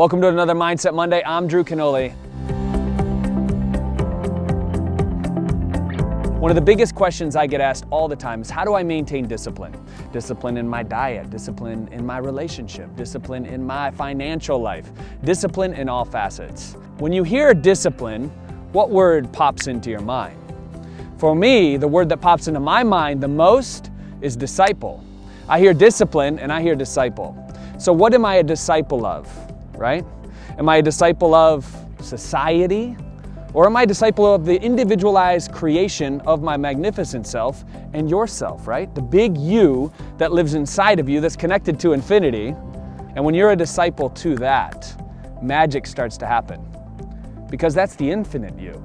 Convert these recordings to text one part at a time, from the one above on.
Welcome to another Mindset Monday. I'm Drew Canoli. One of the biggest questions I get asked all the time is, how do I maintain discipline? Discipline in my diet, discipline in my relationship, discipline in my financial life, discipline in all facets. When you hear discipline, what word pops into your mind? For me, the word that pops into my mind the most is disciple. I hear discipline and I hear disciple. So what am I a disciple of, right? Am I a disciple of society? Or am I a disciple of the individualized creation of my magnificent self and yourself, right? The big you that lives inside of you that's connected to infinity. And when you're a disciple to that, magic starts to happen. Because that's the infinite you.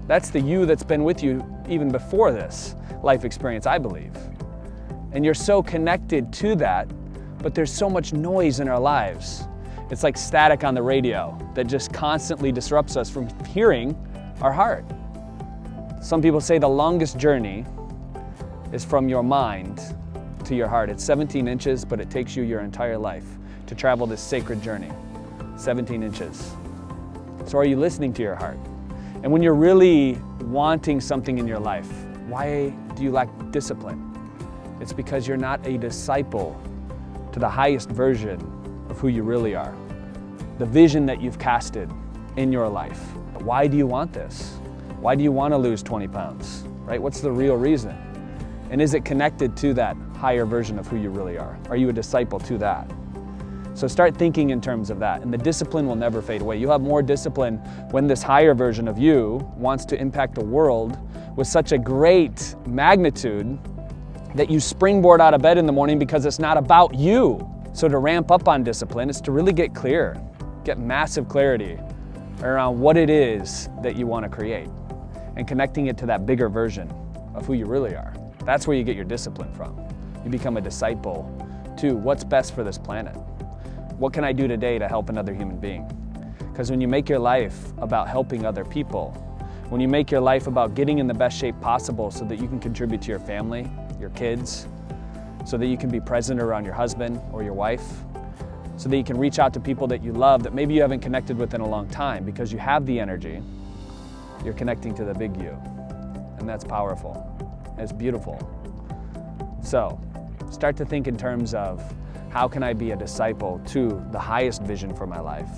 That's the you that's been with you even before this life experience, I believe. And you're so connected to that, but there's so much noise in our lives. It's like static on the radio that just constantly disrupts us from hearing our heart. Some people say the longest journey is from your mind to your heart. It's 17 inches, but it takes you your entire life to travel this sacred journey. 17 inches. So are you listening to your heart? And when you're really wanting something in your life, why do you lack discipline? It's because you're not a disciple to the highest version of who you really are. The vision that you've casted in your life. Why do you want this? Why do you want to lose 20 pounds, right? What's the real reason? And is it connected to that higher version of who you really are? Are you a disciple to that? So start thinking in terms of that, and the discipline will never fade away. You'll have more discipline when this higher version of you wants to impact the world with such a great magnitude that you springboard out of bed in the morning because it's not about you. So to ramp up on discipline is to really get clear, get massive clarity around what it is that you want to create and connecting it to that bigger version of who you really are. That's where you get your discipline from. You become a disciple to what's best for this planet. What can I do today to help another human being? Because when you make your life about helping other people, when you make your life about getting in the best shape possible so that you can contribute to your family, your kids, so that you can be present around your husband or your wife, so that you can reach out to people that you love that maybe you haven't connected with in a long time because you have the energy, you're connecting to the big you. And that's powerful. It's beautiful. So start to think in terms of, how can I be a disciple to the highest vision for my life?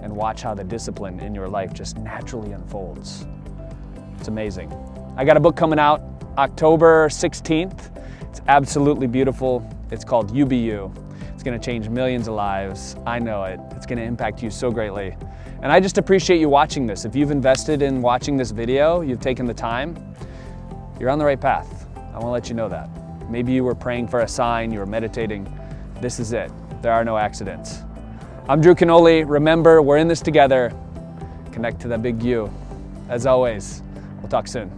And watch how the discipline in your life just naturally unfolds. It's amazing. I got a book coming out October 16th. It's absolutely beautiful. It's called You Be You. It's gonna change millions of lives. I know it. It's gonna impact you so greatly. And I just appreciate you watching this. If you've invested in watching this video, you've taken the time, you're on the right path. I wanna let you know that. Maybe you were praying for a sign, you were meditating. This is it. There are no accidents. I'm Drew Canoli. Remember, we're in this together. Connect to that big you. As always, we'll talk soon.